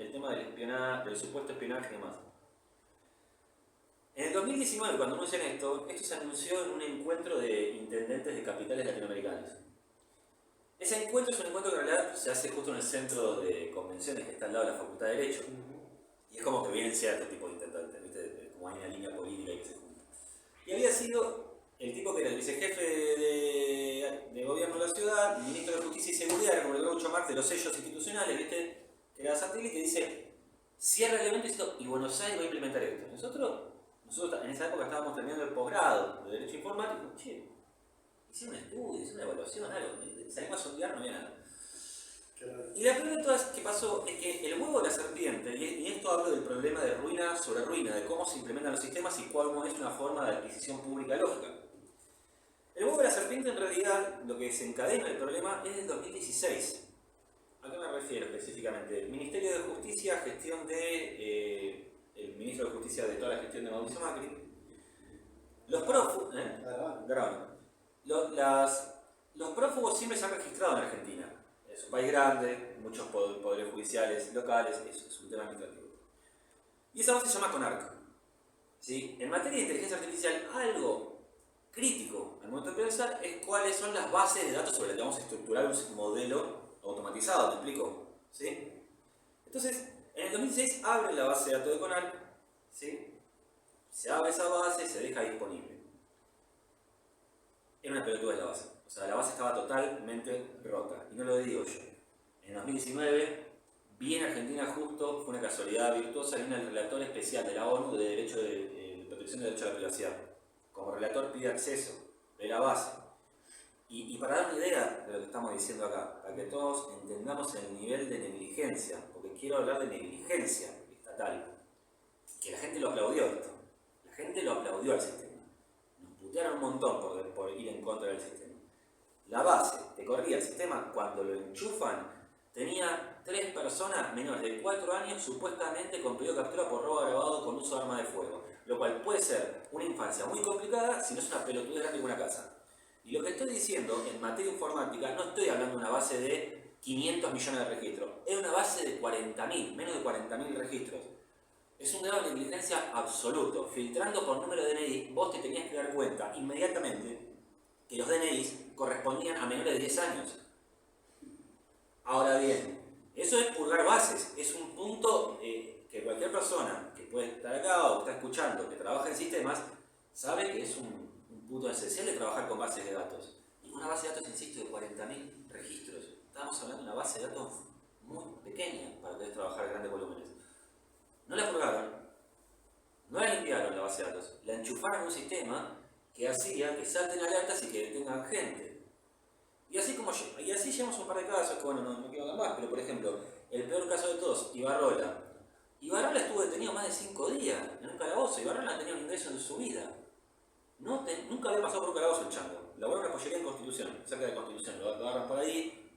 el tema del espionaje, del supuesto espionaje y demás. En el 2019, cuando anuncian esto se anunció en un encuentro de intendentes de capitales latinoamericanos. Ese encuentro es un encuentro que en realidad se hace justo en el centro de convenciones que está al lado de la Facultad de Derecho. Y es como que vienen cierto tipo de intendentes, ¿viste? Como hay una línea política que se junta. Y había sido el tipo que era el vicejefe de gobierno de la ciudad, el ministro de Justicia y Seguridad, era como el Groucho Marx de los sellos institucionales, ¿viste? Que era Santilli, que dice, cierra el evento y Buenos Aires va a implementar esto. Nosotros en esa época estábamos terminando el posgrado de Derecho Informático. Che, hicieron un estudio, hicieron una evaluación, algo. Salimos a sondear, no había nada. Y la primera de todas que pasó es que el huevo de la serpiente, y esto hablo del problema de ruina sobre ruina, de cómo se implementan los sistemas y cómo es una forma de adquisición pública lógica. El huevo de la serpiente en realidad, lo que desencadena el problema es del 2016. ¿A qué me refiero específicamente? Ministerio de Justicia, gestión de el ministro de Justicia de toda la gestión de Mauricio Macri. Los prófugos, los prófugos siempre se han registrado en Argentina. Es un país grande, muchos poderes judiciales locales, es un tema administrativo. Y esa base se llama CONARC. ¿Sí? En materia de inteligencia artificial, algo crítico al momento de pensar es cuáles son las bases de datos sobre las que vamos a estructurar un modelo automatizado, ¿me explico? ¿Sí? Entonces, en el 2006 abren la base de datos de CONARC, ¿sí? Se abre esa base y se deja disponible. Era una pelotuda la base. O sea, la base estaba totalmente rota. Y no lo digo yo. En 2019, vi en Argentina justo, fue una casualidad virtuosa, vino el relator especial de la ONU de Derecho de Protección del Derecho a la Privacidad. Como relator pide acceso de la base. Y para dar una idea de lo que estamos diciendo acá, para que todos entendamos el nivel de negligencia, porque quiero hablar de negligencia estatal, que la gente lo aplaudió esto. La gente lo aplaudió al sistema. Nos putearon un montón por ir en contra del sistema. La base que corría el sistema, cuando lo enchufan, tenía 3 personas menores de 4 años supuestamente con pedido de captura por robo agravado con uso de arma de fuego. Lo cual puede ser una infancia muy complicada si no es una pelotudez grande como una casa. Y lo que estoy diciendo en materia informática, no estoy hablando de una base de 500 millones de registros, es una base de 40.000, menos de 40.000 registros. Es un grado de negligencia absoluto. Filtrando por número de DNI, vos te tenías que dar cuenta inmediatamente que los DNIs correspondían a menores de 10 años. Ahora bien, eso es purgar bases, es un punto que cualquier persona que puede estar acá o está escuchando, que trabaja en sistemas, sabe que es un punto esencial de trabajar con bases de datos. Y una base de datos, insisto, de 40.000 registros. Estamos hablando de una base de datos muy pequeña para poder trabajar grandes volúmenes. No la purgaron, no la limpiaron la base de datos, la enchufaron a un sistema que hacía que salten alertas y que detengan gente. Y así llevamos un par de casos que, bueno, no quiero hablar más, pero por ejemplo, el peor caso de todos, Ibarrola. Ibarrola estuvo detenido más de 5 días en un calabozo. Ibarrola no tenía un ingreso en su vida. Nunca había pasado por un calabozo el chango. Laboraba en una pollería en Constitución, cerca de Constitución. Lo agarran por ahí,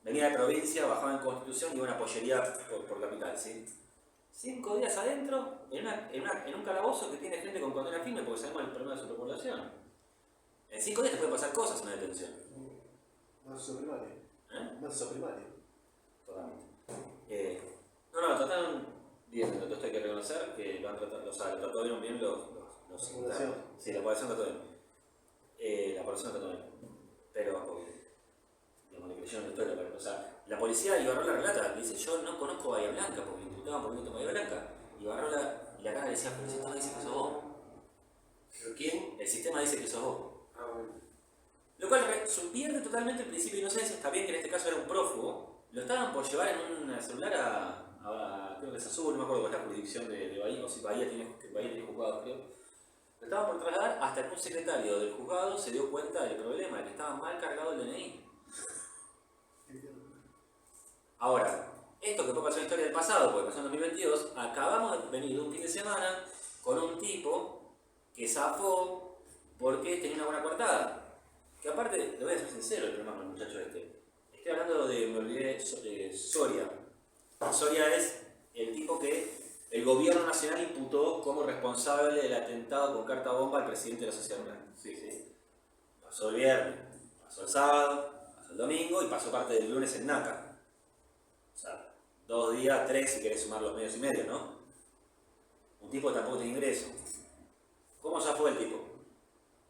venía de provincia, bajaba en Constitución y iba a una pollería por capital, ¿sí? 5 días adentro, en un calabozo que tiene gente con condena firme, porque sabemos el problema de superpoblación. En 5 días te pueden pasar cosas en una detención. Más primario. Más primario. Totalmente. No, trataron bien, esto hay que reconocer que lo trataron bien los internos. Sí, la población trató bien. La población trató bien. Pero, digamos, le creyeron la historia. O sea, la policía de Ibarrola relata, dice, yo no conozco Bahía Blanca, porque le imputaban por un Bahía Blanca. Ibarrola, y la cara decía, pero el sistema dice que sos vos. ¿Pero quién? El sistema dice que sos vos. Ah, bueno. Lo cual pierde totalmente el principio de inocencia. Está bien que en este caso era un prófugo. Lo estaban por llevar en un celular creo que es Azul, no me acuerdo cuál es la jurisdicción de Bahía, o si Bahía tiene juzgados, creo. Lo estaban por trasladar hasta que un secretario del juzgado se dio cuenta del problema, de que estaba mal cargado el DNI. Ahora, esto que fue pasar en la historia del pasado, porque pasó en 2022, acabamos de venir un fin de semana con un tipo que zafó porque tenía una buena coartada. Que aparte, le voy a ser sincero el problema con el muchacho este. Estoy hablando me olvidé, Soria. Soria es el tipo que el gobierno nacional imputó como responsable del atentado con carta bomba al presidente de la Sociedad Rural. Sí. Pasó el viernes, pasó el sábado, pasó el domingo y pasó parte del lunes en NACA. O sea, 2 días, 3 si querés sumar los medios y medio, ¿no? Un tipo que tampoco tiene ingreso. ¿Cómo ya fue el tipo?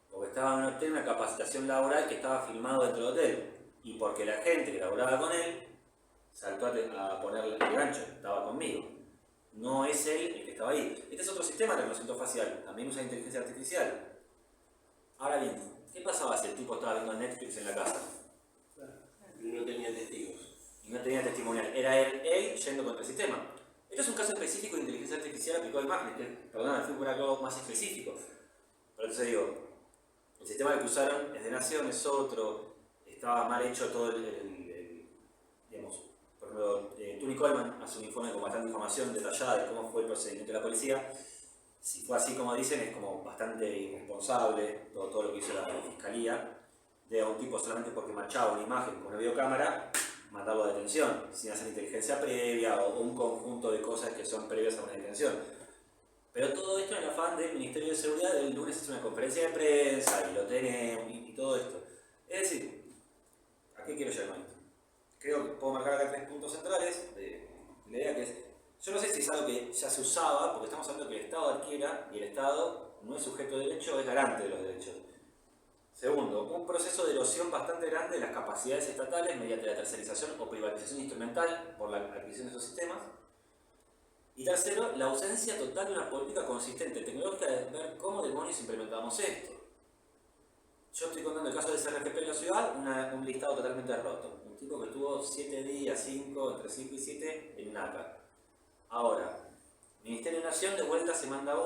Porque estaba en un hotel, una capacitación laboral que estaba filmado dentro del hotel. Y porque la gente que laboraba con él saltó a ponerle el gancho, estaba conmigo. No es él el que estaba ahí. Este es otro sistema de reconocimiento facial, también usa inteligencia artificial. Ahora bien, ¿qué pasaba si el tipo estaba viendo Netflix en la casa? Y no tenía testigos. Y no tenía testimonial. Era él yendo contra el sistema. Esto es un caso específico de inteligencia artificial aplicado al marketing. Perdón, fui por algo más específico. Pero entonces digo, el sistema que usaron es de Nación, es otro, estaba mal hecho todo digamos, por ejemplo, Tony Coleman hace un informe con bastante información detallada de cómo fue el procedimiento de la policía. Si fue así como dicen, es como bastante irresponsable todo lo que hizo la fiscalía, de a un tipo solamente porque marchaba una imagen con una videocámara, mandarlo a detención, sin hacer inteligencia previa o un conjunto de cosas que son previas a una detención. Pero todo esto en el afán del Ministerio de Seguridad, el lunes hace una conferencia de prensa y lo tenemos y todo esto. Es decir, ¿a qué quiero llegar con esto? Creo que puedo marcar acá 3 puntos centrales de la idea que es, yo no sé si es algo que ya se usaba, porque estamos hablando que el Estado adquiera y el Estado no es sujeto de derecho, es garante de los derechos. Segundo, un proceso de erosión bastante grande de las capacidades estatales mediante la tercerización o privatización instrumental por la adquisición de esos sistemas. Y tercero, la ausencia total de una política consistente tecnológica de ver cómo demonios implementamos esto. Yo estoy contando el caso de CRFP en la ciudad, un listado totalmente roto. Un tipo que estuvo 7 días, 5, entre 5 y 7 en NACA. Ahora, Ministerio de Nación de vuelta se manda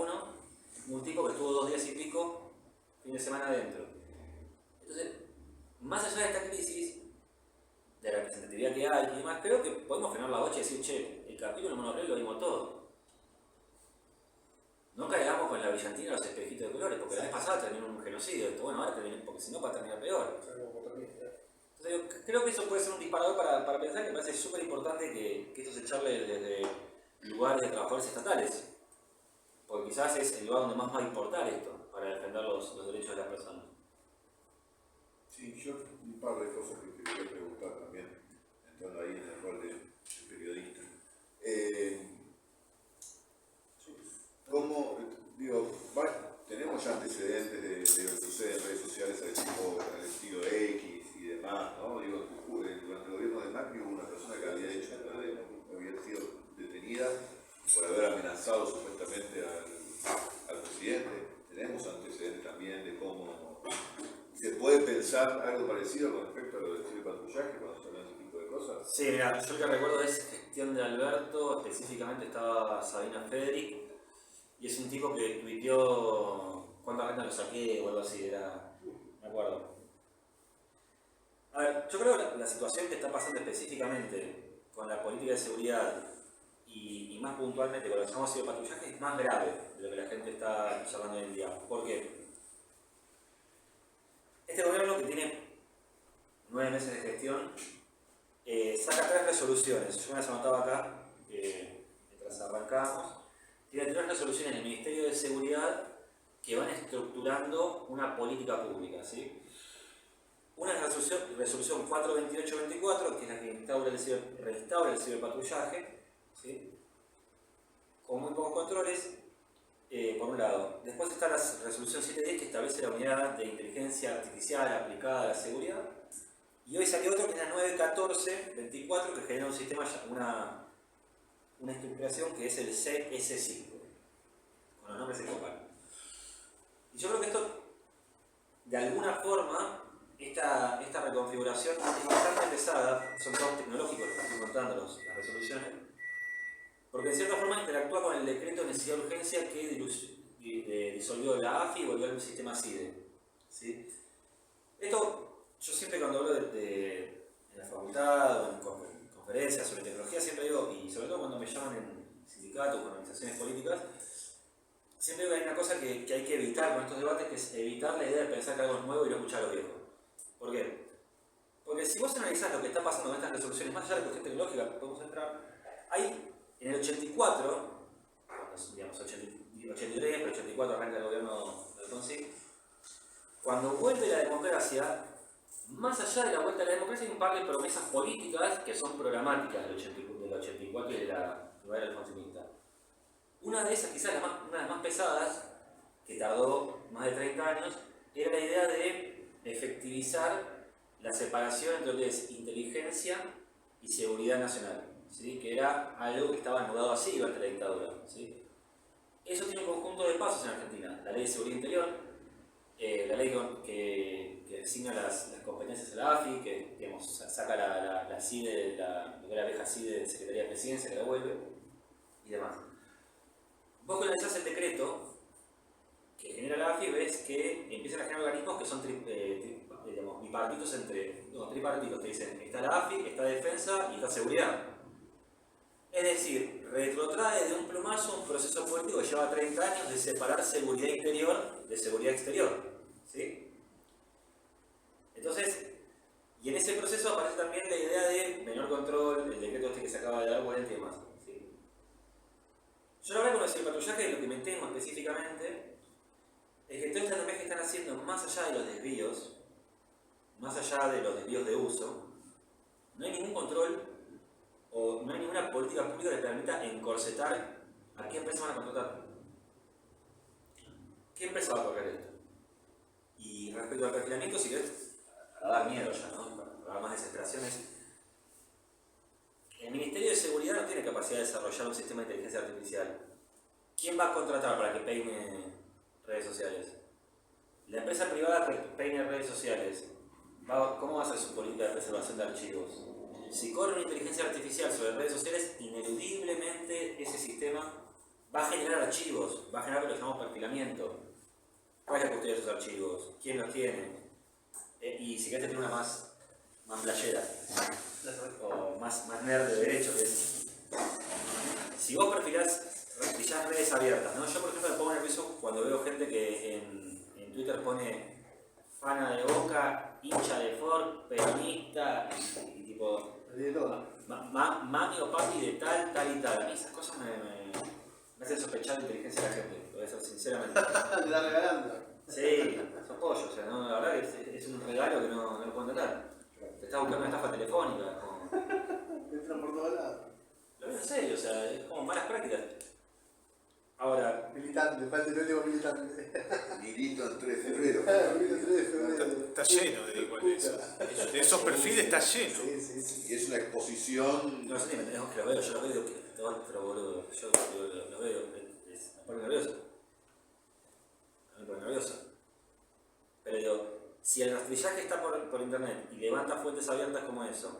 un tipo que estuvo 2 días y pico, fin de semana adentro. Entonces, más allá de esta crisis, de representatividad que hay y demás, creo que podemos frenar la bocha y decir, che, el capítulo monoplay lo vimos todo. No caigamos con la brillantina de los espejitos de colores, porque la vez pasada terminó un genocidio. Esto, bueno, ahora terminó, porque si no, va a terminar peor. Entonces, yo creo que eso puede ser un disparador para pensar, que me parece súper importante que esto se charle desde lugares de trabajadores estatales. Porque quizás es el lugar donde más va a importar esto, para defender los derechos de las personas. Sí, yo un par de cosas que te quería preguntar también, entrando ahí en el rol de periodista. ¿Cómo, digo, tenemos ya antecedentes de lo que sucede en redes sociales al estilo X y demás, ¿no? Digo, durante el gobierno de Macri hubo una persona que había sido detenida por haber amenazado supuestamente al presidente. Tenemos antecedentes también de cómo se puede pensar algo parecido con respecto a lo del ciberpatrullaje cuando se habla de ese tipo de cosas. Sí, mira, yo lo que recuerdo es gestión de Alberto, específicamente estaba Sabina Federic, y es un tipo que tuiteó cuántas rentas lo saqué o algo así, me acuerdo. A ver, yo creo que la situación que está pasando específicamente con la política de seguridad y más puntualmente con lo que llamamos ciberpatrullaje es más grave de lo que la gente está charlando hoy en día. ¿Por qué? Este gobierno, que tiene 9 meses de gestión, saca 3 resoluciones. Yo me las anotaba acá, mientras arrancamos. Tiene 3 resoluciones del Ministerio de Seguridad que van estructurando una política pública, ¿sí? Una es la resolución 428-24, que es la que restaura el ciberpatrullaje, ¿sí? Con muy pocos controles, por un lado. Después está la resolución 710, que establece la unidad de inteligencia artificial aplicada a la seguridad. Y hoy salió otro que es la 914-24, que genera un sistema, una estructuración que es el CS5. Con los nombres se copan. Y yo creo que esto, de alguna forma, esta reconfiguración es bastante pesada, son todos tecnológicos los que estoy contando las resoluciones, porque en cierta forma interactúa con el decreto de necesidad de urgencia que disolvió la AFI y volvió al sistema CIDE. ¿Sí? Esto, yo siempre cuando hablo en la facultad o en conferencias sobre tecnología, siempre digo, y sobre todo cuando me llaman en sindicatos o organizaciones políticas, siempre digo que hay una cosa que hay que evitar con estos debates, que es evitar la idea de pensar que algo es nuevo y no escuchar a lo viejo. ¿Por qué? Porque si vos analizás lo que está pasando con estas resoluciones, más allá de la cuestión tecnológica, podemos entrar, hay en el 84, digamos 83, pero 84 arranca el gobierno del Consejo, cuando vuelve la democracia, Más allá de la vuelta a la democracia hay un par de promesas políticas que son programáticas del 84 y de la era alfonsinista. Una de esas, quizás una de las más pesadas, que tardó más de 30 años, era la idea de efectivizar la separación entre lo que es inteligencia y seguridad nacional, ¿sí? Que era algo que estaba anudado así durante la dictadura, ¿sí? Eso tiene un conjunto de pasos en Argentina: la ley de seguridad interior, la ley que asigna las competencias a la AFI, que digamos, saca la CIDE, lo que era la vieja CIDE de Secretaría de Presidencia, que la vuelve, y demás. Vos cuando analizás el decreto que genera la AFI, ves que empiezan a generar organismos que son digamos, bipartitos tripartitos. Te dicen, está la AFI, está Defensa y está Seguridad. Es decir, retrotrae de un plumazo un proceso político que lleva 30 años de separar seguridad interior de seguridad exterior, ¿sí? Entonces, y en ese proceso aparece también la idea de menor control, el decreto este que se acaba de dar vuelta y demás, ¿sí? Yo la verdad con el ciberpatrullaje, lo que me temo específicamente es que todas estas tareas que están haciendo, más allá de los desvíos de uso, no hay ningún control o no hay ninguna política pública que permita encorsetar a qué empresa van a contratar. ¿Qué empresa va a correr esto? Y respecto al perfilamiento, si querés, a dar miedo ya, ¿no? Para dar más desesperaciones. El Ministerio de Seguridad no tiene capacidad de desarrollar un sistema de inteligencia artificial. ¿Quién va a contratar para que peine redes sociales? La empresa privada que peine redes sociales, ¿cómo va a ser su política de preservación de archivos? Si corre una inteligencia artificial sobre redes sociales, ineludiblemente ese sistema va a generar archivos, va a generar lo que llamamos perfilamiento. ¿Cuál es la custodia de esos archivos? ¿Quién los tiene? Y si querés tener una más playera, o más nerd de derecho, que es, si vos perfilás redes abiertas, ¿no? Yo por ejemplo me pongo nervioso cuando veo gente que en Twitter pone fana de Boca, hincha de Ford, peronista y tipo De todo. mami o papi de tal y tal. A mí esas cosas me hacen sospechar de inteligencia de la gente, lo voy a decir sinceramente. Te está regalando. Sí, son pollos, o sea, ¿no? La verdad que es un regalo que no lo pueden tratar. Te estás buscando una estafa telefónica. Entran por todos lados. Lo veo en serio, o sea, es como malas prácticas. Ahora, Militante, falta el último militante. Milito en 3 de febrero. Milito el 3 de febrero. Está lleno de igual eso. De esos perfiles está lleno. Sí, sí, sí. Y es una exposición. no sé si me tenemos que lo veo, yo lo veo y digo, pero boludo, yo lo veo, me pone nervioso. Me pone nervioso. Pero digo, si el rastrillaje está por internet y levanta fuentes abiertas como eso,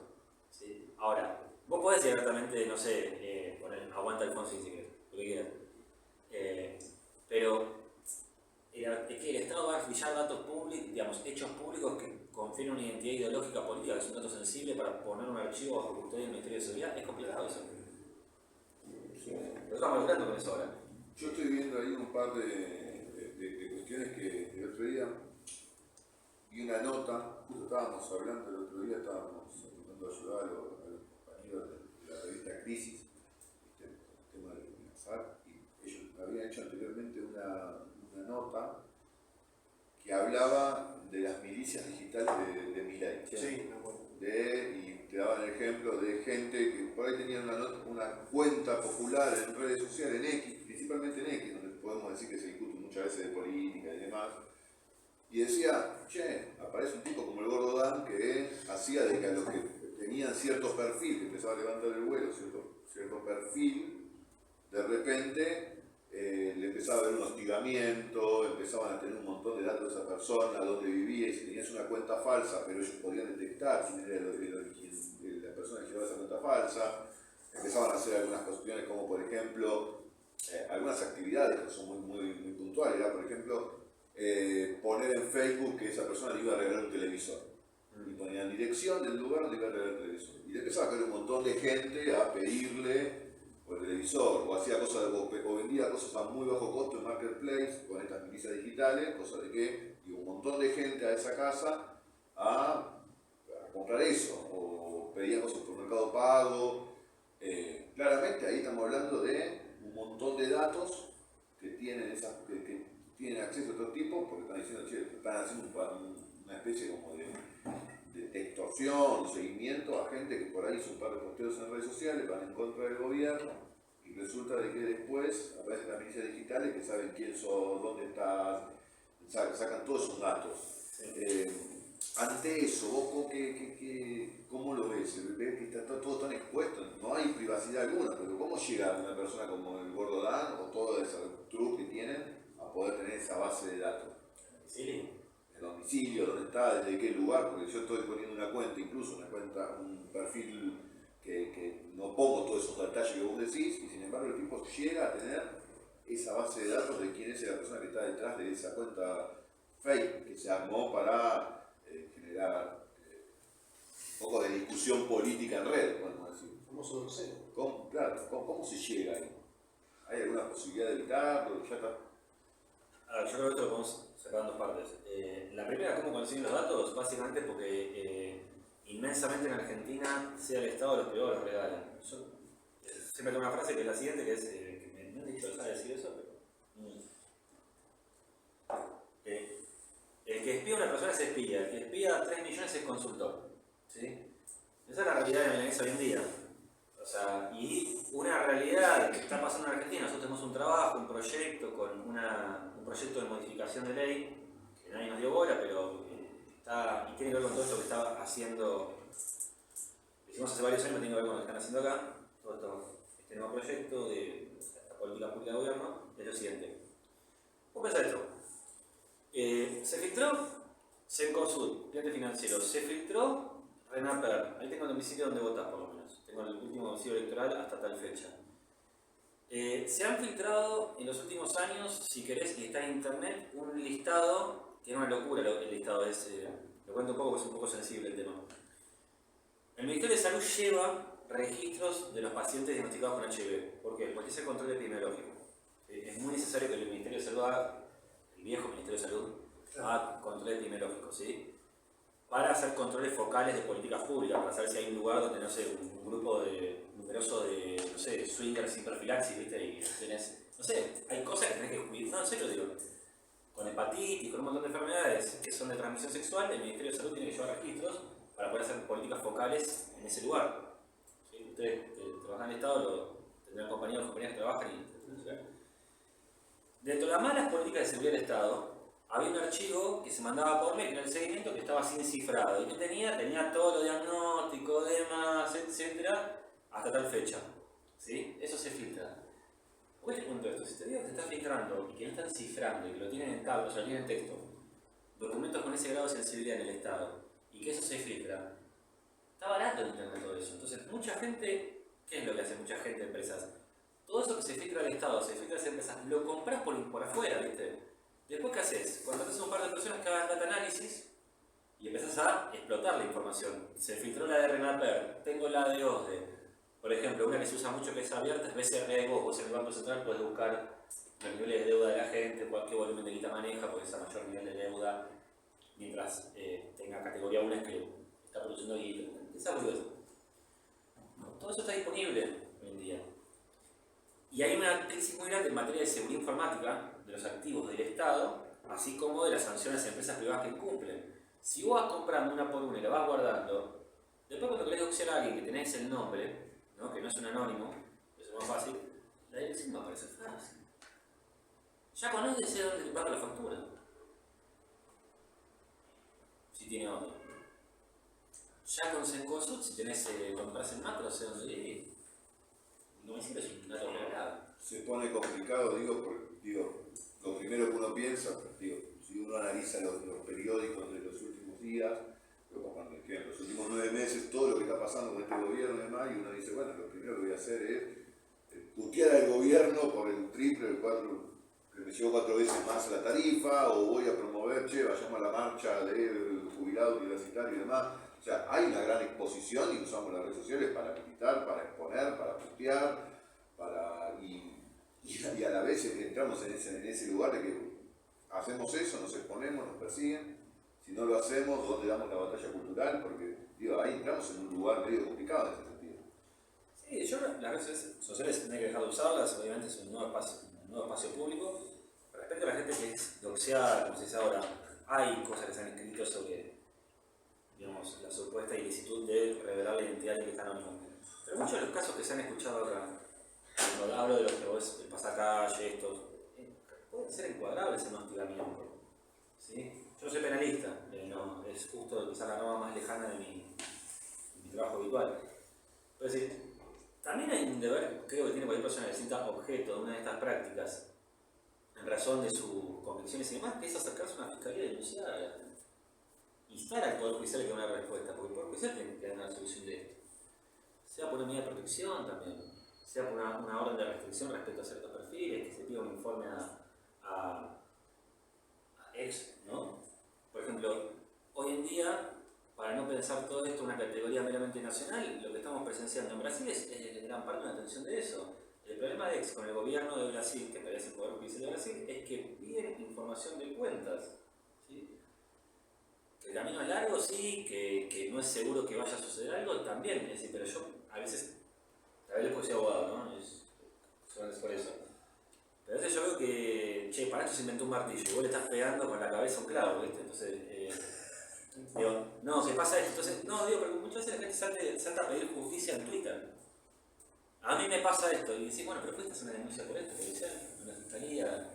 ¿sí? Ahora, vos podés directamente, no sé, poner aguanta Alfonsín si querés, lo que quieras. Pero es que el Estado va a rastrillar datos públicos, digamos, hechos públicos que confieren una identidad ideológica política, que es un dato sensible para poner un archivo bajo custodia del Ministerio de Seguridad. Es complicado eso. Pero estamos logrando con eso ahora. Yo estoy viendo ahí un par de cuestiones que el otro día vi una nota, justo estábamos hablando el otro día, estábamos intentando ayudar a los compañeros de la revista Crisis, el tema de amenazar, y ellos habían hecho anteriormente una nota que hablaba de las milicias digitales de Milei. Sí, me acuerdo. Y te daban el ejemplo de gente que por ahí tenía una cuenta popular en redes sociales, en X, principalmente en X, donde podemos decir que se discute muchas veces de política y demás, y decía, che, aparece un tipo como el Gordo Dan que hacía de que a los que tenían cierto perfil, que empezaba a levantar el vuelo, cierto perfil, de repente le empezaba a haber un hostigamiento, empezaban a tener un montón de datos de esa persona, dónde vivía, y si tenías una cuenta falsa, pero ellos podían detectar quién era la persona que llevaba esa cuenta falsa, empezaban a hacer algunas cuestiones como por ejemplo, algunas actividades que son muy puntuales, ¿verdad? Por ejemplo, poner en Facebook que esa persona le iba a regalar un televisor, y ponían dirección del lugar donde iba a regalar el televisor, y le empezaba a caer un montón de gente a pedirle por el televisor, o hacía cosas o vendía cosas a muy bajo costo en Marketplace con estas milicias digitales, cosa de que iba un montón de gente a esa casa a comprar eso, o pedían cosas por Mercado Pago. Claramente ahí estamos hablando de un montón de datos que tienen que tienen acceso a otro tipo, porque están diciendo, che, están haciendo una especie como de extorsión, de seguimiento a gente que por ahí hizo un par de posteos en redes sociales, van en contra del gobierno y resulta de que después aparecen las milicias digitales que saben quién sos, dónde estás, sacan todos esos datos. Ante eso, ¿vos cómo lo ves? ¿Ves que está todo tan expuesto? No hay privacidad alguna, pero ¿cómo llega una persona como el Gordo Dan o todo ese truco que tienen a poder tener esa base de datos? ¿Sí? El domicilio, dónde está, desde qué lugar, porque yo estoy poniendo una cuenta, incluso una cuenta, un perfil que no pongo todos esos detalles que vos decís, y sin embargo el tipo llega a tener esa base de datos de quién es la persona que está detrás de esa cuenta fake que se armó para generar un poco de discusión política en red, podemos decir. Famoso doxero. ¿Cómo se llega ahí? ¿Hay alguna posibilidad de evitarlo? ¿Ya está? A ver, yo creo que esto lo podemos separar en dos partes. La primera, cómo consiguen los datos, básicamente porque inmensamente en Argentina, sea el Estado los privados los regalan. Yo siempre tengo una frase que es la siguiente, que es, que me han dicho dejar de decir eso, pero... el que espía a una persona es espía, el que espía a 3 millones es consultor. ¿Sí? Esa es la realidad de Milanesa hoy en día. O sea, y una realidad que está pasando en Argentina, nosotros tenemos un trabajo, un proyecto con un proyecto de modificación de ley, que nadie nos dio bola, pero está, y tiene que ver con todo esto que estaba haciendo, hicimos hace varios años, tiene que ver con lo que están haciendo acá, este nuevo proyecto de esta política pública de gobierno, es lo siguiente. Vos pensás esto, se filtró Cencosud, cliente financiero, se filtró Renaper, ahí tengo el domicilio donde votás por lo menos, tengo el último domicilio electoral hasta tal fecha. Se han filtrado en los últimos años, si querés, y está en internet, un listado, que es una locura el listado, lo cuento un poco porque es un poco sensible el tema. El Ministerio de Salud lleva registros de los pacientes diagnosticados con HIV. ¿Por qué? Porque es el control epidemiológico. Es muy necesario que el Ministerio de Salud haga, el viejo Ministerio de Salud, haga control epidemiológico, ¿sí? Para hacer controles focales de políticas públicas, para saber si hay un lugar donde, no sé, un grupo numeroso de, no sé, swingers sin profilaxis, ¿viste? Y tenés, no sé, hay cosas que tenés que cuidar, no, en serio digo, con hepatitis, con un montón de enfermedades que son de transmisión sexual, el Ministerio de Salud tiene que llevar registros para poder hacer políticas focales en ese lugar. ¿Sí? Ustedes que trabajan en el Estado tendrán compañeros que trabajan y... Dentro de las malas políticas de seguridad del Estado, había un archivo que se mandaba por mail, que era el seguimiento, que estaba sin cifrado. ¿Y que tenía todo lo diagnóstico, demás, etcétera, hasta tal fecha. ¿Sí? Eso se filtra. ¿Por qué te cuento esto? Si te digo que te estás filtrando y que no están cifrando y que lo tienen en tabla, o sea, lo tienen en texto, documentos con ese grado de sensibilidad en el Estado, y que eso se filtra, está barato en internet todo eso. Entonces, mucha gente, ¿qué es lo que hace mucha gente, empresas? Todo eso que se filtra al Estado, se filtra a las empresas, lo compras por afuera, ¿viste? Después, ¿qué haces? Cuando haces un par de personas que hagan data análisis y empezás a explotar la información. Se filtró la de Renaper, tengo la de OSDE. Por ejemplo, una que se usa mucho que es abierta es BCRA y vos en el Banco Central puedes buscar los niveles de deuda de la gente, qué volumen de guita maneja, porque es a mayor nivel de deuda, mientras tenga categoría 1 es que está produciendo guita. Todo eso está disponible hoy en día. Y hay una crisis muy grande en materia de seguridad informática de los activos del Estado, así como de las sanciones a empresas privadas que incumplen. Si vos vas comprando una por una y la vas guardando, después cuando querés doxear a alguien que tenés el nombre, ¿no? Que no es un anónimo, eso es más fácil, la dirección va a aparecer fácil. Ya conoces de dónde te paga la factura. Si tiene dónde. Ya con Cencosud, si tenés, compras el macro, sé dónde ir. No me siento es un dato revelado. Se pone complicado, lo primero que uno piensa, si uno analiza los periódicos de los últimos días, en los últimos 9 meses, todo lo que está pasando con este gobierno y demás, y uno dice, bueno, lo primero que voy a hacer es putear al gobierno por el triple, el 4, que me llegó 4 veces más la tarifa, o voy a promover, vayamos a la marcha del jubilado universitario y demás. O sea, hay una gran exposición y usamos las redes sociales para militar, para exponer, para putear, y a la vez entramos en ese lugar de que hacemos eso, nos exponemos, nos persiguen. Si no lo hacemos, ¿dónde damos la batalla cultural? Porque ahí entramos en un lugar medio complicado en ese sentido. Sí, yo las redes sociales no hay que dejar de usarlas, obviamente es un nuevo espacio público. Respecto a la gente que es doxeada, como se dice ahora, hay cosas que se han escrito sobre digamos, la supuesta ilicitud de revelar la identidad del que está anónimo. Pero muchos de los casos que se han escuchado acá, cuando hablo de los que vos, el pasacalle, estos, pueden ser encuadrables en un hostigamiento. ¿Sí? Yo soy penalista, no, es justo quizá la rama más lejana de mi trabajo habitual. Es decir, también hay un deber, creo que tiene cualquier persona que sienta objeto de una de estas prácticas, en razón de sus convicciones y demás, que es acercarse a una fiscalía y denunciar, instar al Poder Judicial a que dé una respuesta, porque el Poder Judicial tiene que dar una solución de esto. Sea por una medida de protección también, sea por una orden de restricción respecto a ciertos perfiles, que se pida un informe a ex, ¿no? Por ejemplo, hoy en día, para no pensar todo esto en una categoría meramente nacional, lo que estamos presenciando en Brasil es en gran parte una tensión de eso. El problema de ex con el gobierno de Brasil, que parece el Poder Judicial de Brasil, es que piden información de cuentas. ¿Sí? Que el camino es largo, sí, que no es seguro que vaya a suceder algo, también. Es decir, pero yo a veces, tal vez porque soy abogado, ¿no? Es por eso. Pero a veces yo veo que, che, para esto se inventó un martillo y vos le estás pegando con la cabeza un clavo, ¿viste? Entonces, digo, no, que pasa esto. Entonces, no, digo, pero muchas veces la gente salta a pedir justicia en Twitter. A mí me pasa esto, y decís, bueno, pero fuiste a hacer una denuncia por esto, policial, una fiscalía.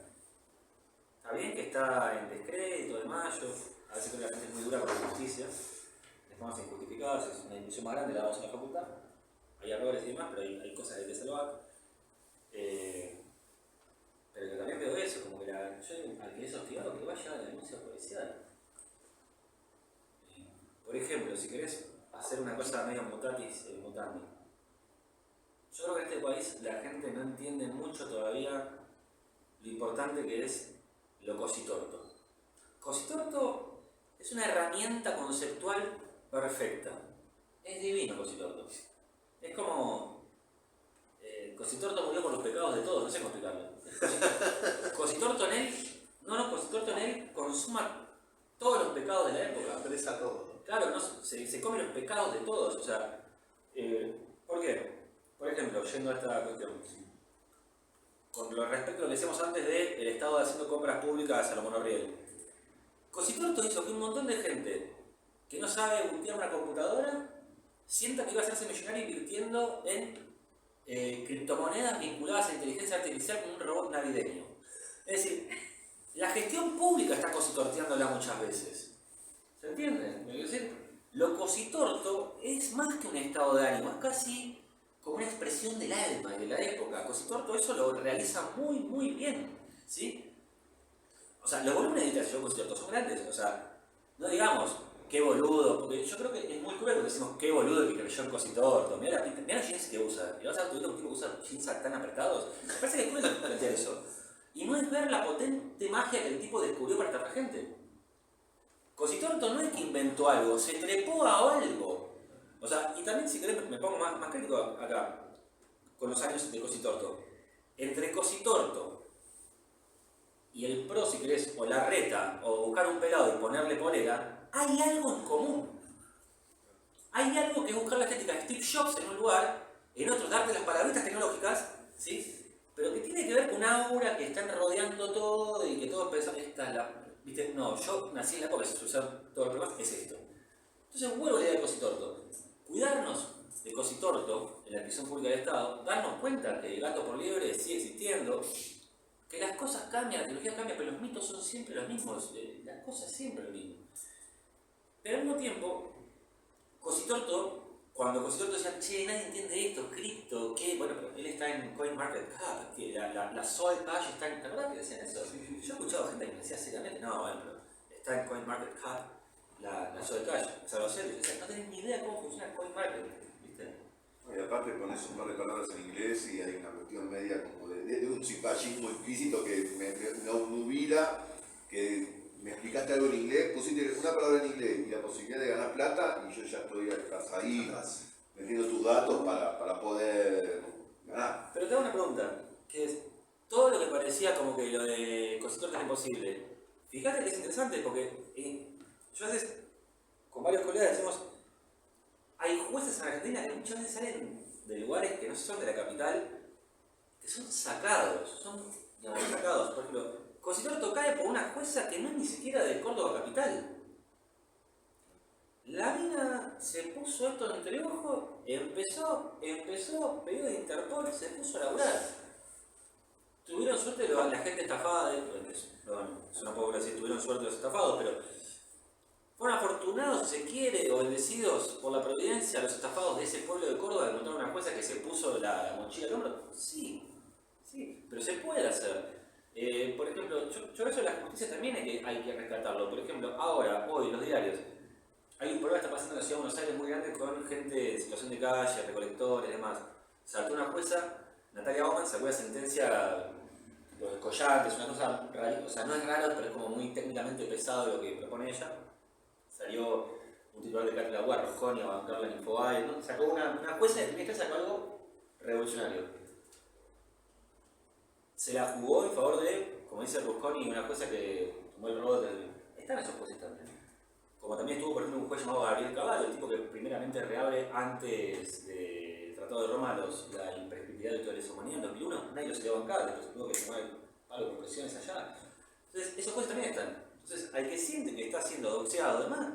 Está bien que está en descrédito de mayo, a veces creo que la gente es muy dura con la justicia, de formas injustificadas, es una discusión más grande, la damos en la facultad. Hay errores y demás, pero hay cosas que hay que salvar. Pero que también veo eso, como que yo al que es hostigado, que vaya a la denuncia policial. Por ejemplo, si querés hacer una cosa medio mutatis mutandi, yo creo que en este país la gente no entiende mucho todavía lo importante que es lo cositorto. Cositorto es una herramienta conceptual perfecta. Es divino Cositorto. Es como... Cositorto murió por los pecados de todos, no sé cómo explicarlo. Cositorto en él consuma todos los pecados de la época. Expresa todo. Claro, no, se come los pecados de todos. O sea, ¿por qué? Por ejemplo, yendo a esta cuestión, con lo respecto a lo que decíamos antes del Estado haciendo compras públicas a lo monorriel. Cositorto hizo que un montón de gente que no sabe voltear una computadora sienta que iba a hacerse millonario invirtiendo en criptomonedas vinculadas a inteligencia artificial con un robot navideño. Es decir, la gestión pública está cositorteándola muchas veces. ¿Se entiende? Es decir, lo cositorto es más que un estado de ánimo, es casi como una expresión del alma y de la época. Cositorto eso lo realiza muy, muy bien. ¿Sí? O sea, los volúmenes de editación Cositorto son grandes. O sea, no digamos, qué boludo, porque yo creo que es muy cruel cuando decimos qué boludo que creyó en Cositorto. Mirá los jeans que usa. ¿Y vas a ver un tipo que usa jeans tan apretados? Me parece que es cruel plantear eso. Y no es ver la potente magia que el tipo descubrió para esta gente. Cositorto no es que inventó algo, se trepó a algo. O sea, y también si querés me pongo más crítico acá, con los años de Cositorto. Entre Cositorto y el pro, si querés, o la reta, o buscar un pelado y ponerle polera, hay algo en común. Hay algo que es buscar la estética de Steve Jobs en un lugar, en otro darte las palabritas tecnológicas, ¿sí? Pero que tiene que ver con una aura que están rodeando todo y que todos pensamos, esta es la... ¿Viste? No, yo nací en la época que se usaba todo el problema, es esto. Entonces vuelvo a la idea de Cositorto. Cuidarnos de Cositorto en la adquisición pública del Estado, darnos cuenta que el gato por liebre sigue existiendo, que las cosas cambian, la tecnología cambia, pero los mitos son siempre los mismos, las cosas siempre lo mismo. Pero al mismo tiempo, Cositorto, cuando Cositorto decía, che, nadie entiende esto, cripto, ¿qué? Bueno, pero él está en CoinMarketCap, la Soy Cash está en... ¿Te acuerdas que decían eso? Yo he escuchado gente que me decía seriamente, no, bueno, pero está en CoinMarketCap, la Soy Cash, Salvador, no tenés ni idea cómo funciona CoinMarket, ¿viste? Y aparte pones un par de palabras en inglés y hay una cuestión media como de un cipallismo implícito que me obnubila, que me explicaste algo en inglés, pusiste una palabra en inglés y la posibilidad de ganar plata y yo ya estoy ahí metiendo tus datos para poder ganar. Pero te hago una pregunta, que es, todo lo que parecía como que lo de Cositorto es imposible, fíjate que es interesante porque yo a veces con varios colegas decimos, hay jueces en Argentina que muchas veces salen de lugares que no son de la capital, que son sacados, sacados. Por ejemplo, Cositorto cae por una jueza que no es ni siquiera de Córdoba capital. La se puso esto en entreojo, empezó, pedido de Interpol, se puso a laburar. Tuvieron suerte la gente estafada, eso no puedo decir tuvieron suerte los estafados, pero fueron afortunados, si se quiere, o bendecidos por la providencia los estafados de ese pueblo de Córdoba de encontrar una jueza que se puso la mochila al hombro. Sí, pero se puede hacer. Por ejemplo, yo eso de la justicia también hay que rescatarlo. Por ejemplo, ahora, hoy, los diarios, hay un problema que está pasando en la ciudad de Buenos Aires muy grande con gente en situación de calle, recolectores y demás. Saltó una jueza, Natalia Oman, sacó una sentencia, los escollantes, una cosa rara, o sea, no es raro, pero es como muy técnicamente pesado lo que propone ella. Salió un titular de Cátedra Guarda, Rosconi, a bancarla en Infobae, ¿no? Sacó una jueza de primera sacó algo revolucionario. Se la jugó en favor de, como dice Rusconi, una jueza que tomó el robot del... Están esos jueces también. Como también estuvo, por ejemplo, un juez llamado Gabriel Cavallo, el tipo que primeramente reabre antes del Tratado de Roma la imprescriptibilidad de toda la humanidad en 2001. Nadie lo se dio a bancar, después tuvo que tomar algo por presiones allá. Entonces, esos jueces también están. Entonces, al que siente que está siendo doxeado, además,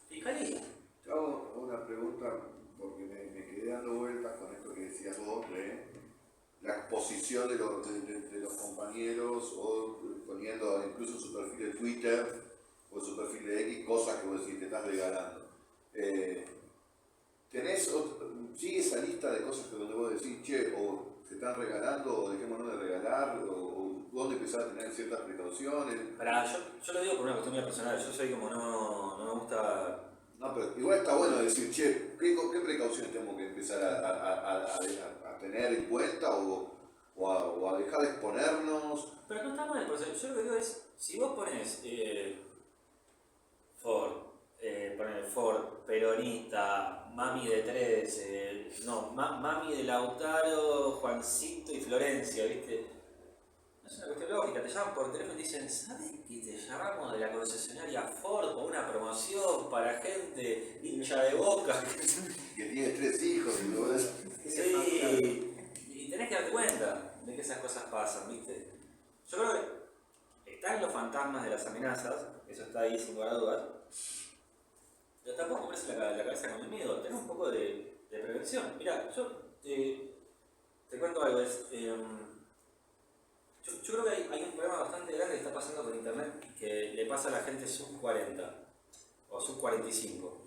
fiscalía. Te hago una pregunta, porque me quedé dando vueltas con esto que decías vos, la exposición de los compañeros, o poniendo incluso en su perfil de Twitter o en su perfil de X cosas que vos decís, te estás regalando. ¿Sigue esa lista de cosas que donde vos decís, che, o se están regalando, o dejémonos de regalar, o dónde empezás a tener ciertas precauciones? Yo lo digo por una cuestión mía personal, yo soy como no me gusta... No, pero igual está bueno decir, che, ¿qué precauciones tenemos que empezar a tener en cuenta o a dejar de exponernos? Pero no está mal, yo lo que digo es, si vos pones Ford, peronista, mami de 13, mami de Lautaro, Juancito y Florencia, ¿viste? No es una cuestión lógica, te llaman por teléfono y dicen, ¿sabes que te llamamos de la concesionaria Ford por una promoción para gente hincha de Boca? Que tiene 3 hijos y todo eso. Sí, y tenés que darte cuenta de que esas cosas pasan, ¿viste? Yo creo que están los fantasmas de las amenazas, eso está ahí sin lugar a dudas, pero tampoco ponerse la cabeza con el miedo, tener un poco de prevención. Mirá, yo te cuento algo, yo creo que hay un problema bastante grande que está pasando con internet que le pasa a la gente sub 40 o sub 45.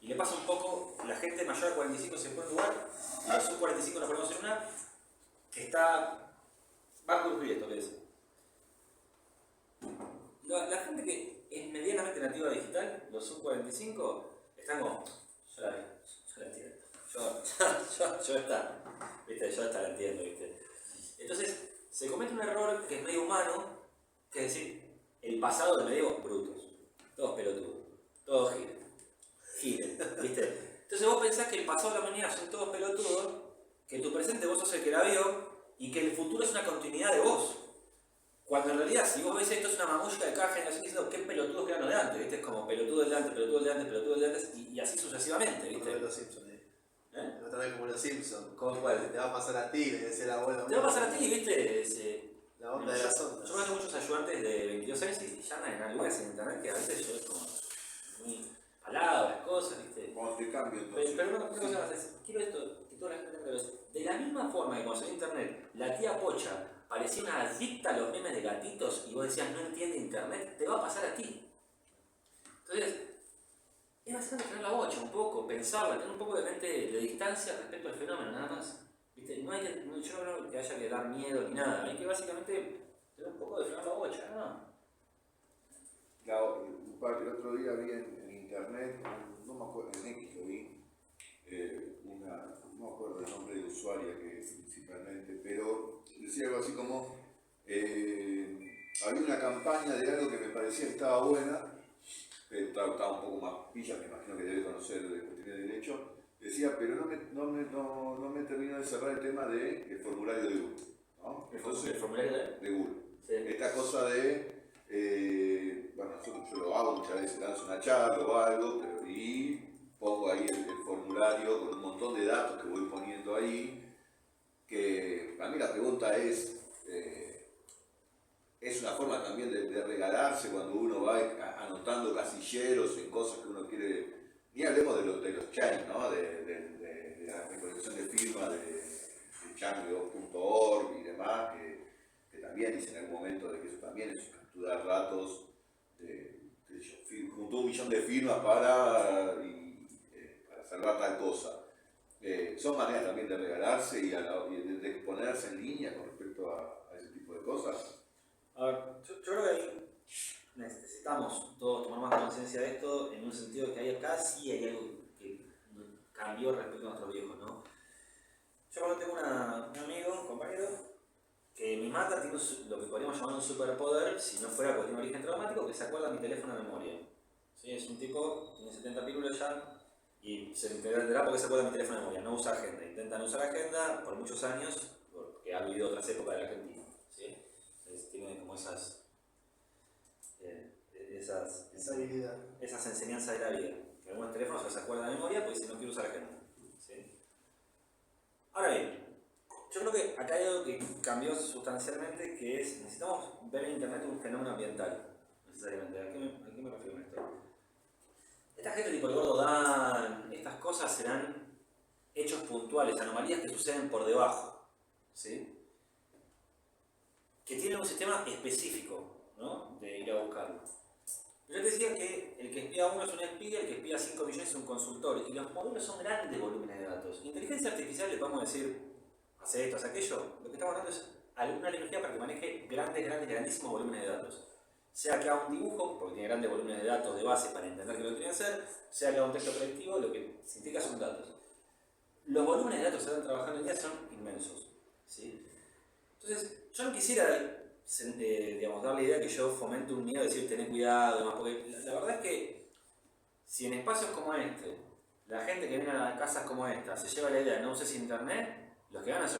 Y le pasa un poco, la gente mayor a 45 se pone en un lugar, y los sub 45 nos ponemos en una que está bajo el riesgo, que es. La gente que es medianamente nativa digital, los sub 45, están como, yo la entiendo, yo esta la entiendo, ¿viste? Entonces, se comete un error que es medio humano, que es decir, el pasado de medio brutos, todos pelotudos, todos giles, ¿viste? Entonces vos pensás que el pasado de la humanidad son todos pelotudos, que en tu presente vos sos el que la vio, y que el futuro es una continuidad de vos. Cuando en realidad, si vos ves esto, es una mamushka de cada generación diciendo qué pelotudos quedan los de antes, ¿viste? Es como pelotudo del de antes, pelotudo del de antes, pelotudo del de antes, y así sucesivamente, ¿viste? Como los Simpsons, otra vez como los Simpsons. ¿Cómo cuál? Te va a pasar a ti, le decía el abuelo. Te va a pasar a ti, ¿viste? La onda de las ondas. Yo conozco muchos ayudantes de 22 años y ya andan en algunas en internet que a veces yo es como muy palabras, cosas, ¿viste? Cuando te cambio entonces. Pero una cosa más es, quiero esto, que toda la gente tenga esto. De la misma forma que cuando salió internet, la tía Pocha parecía una adicta a los memes de gatitos y vos decías no entiende internet, te va a pasar a ti. Entonces, es básicamente tener la bocha un poco, pensarla, tener un poco de mente de distancia respecto al fenómeno, nada más. ¿Viste? Yo no creo que haya que dar miedo ni nada, hay que básicamente tener un poco de frenar la bocha, ¿no? El otro día vi en internet, no me acuerdo, en X lo vi, no me acuerdo el nombre de usuaria que principalmente, pero decía algo así como, había una campaña de algo que me parecía que estaba buena, estaba un poco más pilla, me imagino que debe conocer de cuestión de derecho, decía, pero no me terminó de cerrar el tema del formulario de Google, ¿no? Entonces, ¿el formulario de Google. Sí. Esta cosa de, bueno, yo lo hago muchas veces, lanzo una charla o algo, y pongo ahí el formulario con un montón de datos que voy poniendo ahí, que para mí la pregunta es una forma también de regalarse cuando uno va anotando casilleros en cosas que uno quiere Ni hablemos de los chains, ¿no? De la recolección de firmas de change.org y demás, que también dicen en algún momento de que eso también es capturar datos juntó 1 millón de firmas para salvar tal cosa. Son maneras también de regalarse y de exponerse en línea con respecto a ese tipo de cosas. A ver, yo creo que ahí necesitamos todos tomar más conciencia de esto en un sentido de que acá sí hay algo que cambió respecto a nuestros viejos, ¿no? Yo cuando tengo un amigo, un compañero, que mi mata tiene lo que podríamos llamar un superpoder, si no fuera porque tiene origen traumático, que se acuerda mi teléfono de memoria. ¿Sí? Es un tipo, tiene 70 pílulas ya, y se entenderá porque se acuerda mi teléfono de memoria, no usa agenda. Intenta no usar agenda por muchos años, porque ha vivido otras épocas de la Argentina. ¿Sí? Tiene como esas enseñanzas de la vida. Que algunos teléfonos se acuerdan de memoria porque si no quiero usar agenda. ¿Sí? Ahora bien, yo creo que acá hay algo que cambió sustancialmente, que es, necesitamos ver en internet un fenómeno ambiental, necesariamente. ¿A qué me refiero con esto? Esta gente tipo el Gordo Dan, estas cosas serán hechos puntuales, anomalías que suceden por debajo, ¿sí? Que tienen un sistema específico, ¿no? De ir a buscarlo. Yo te decía que el que espía a uno es un espía, el que espía a 5 millones es un consultor, y los modelos son grandes volúmenes de datos. Inteligencia artificial le podemos decir, hace esto, hace aquello. Lo que estamos hablando es alguna tecnología para que maneje grandísimos volúmenes de datos. Sea que haga un dibujo, porque tiene grandes volúmenes de datos de base para entender qué lo que tiene que hacer, sea que haga un texto predictivo, lo que significa son datos. Los volúmenes de datos que se están trabajando hoy en día son inmensos, ¿sí? Entonces, yo no quisiera digamos, dar la idea que yo fomente un miedo de decir tener cuidado, demás, porque la verdad es que si en espacios como este, la gente que viene a casas como esta se lleva la idea de no uses internet, los que van a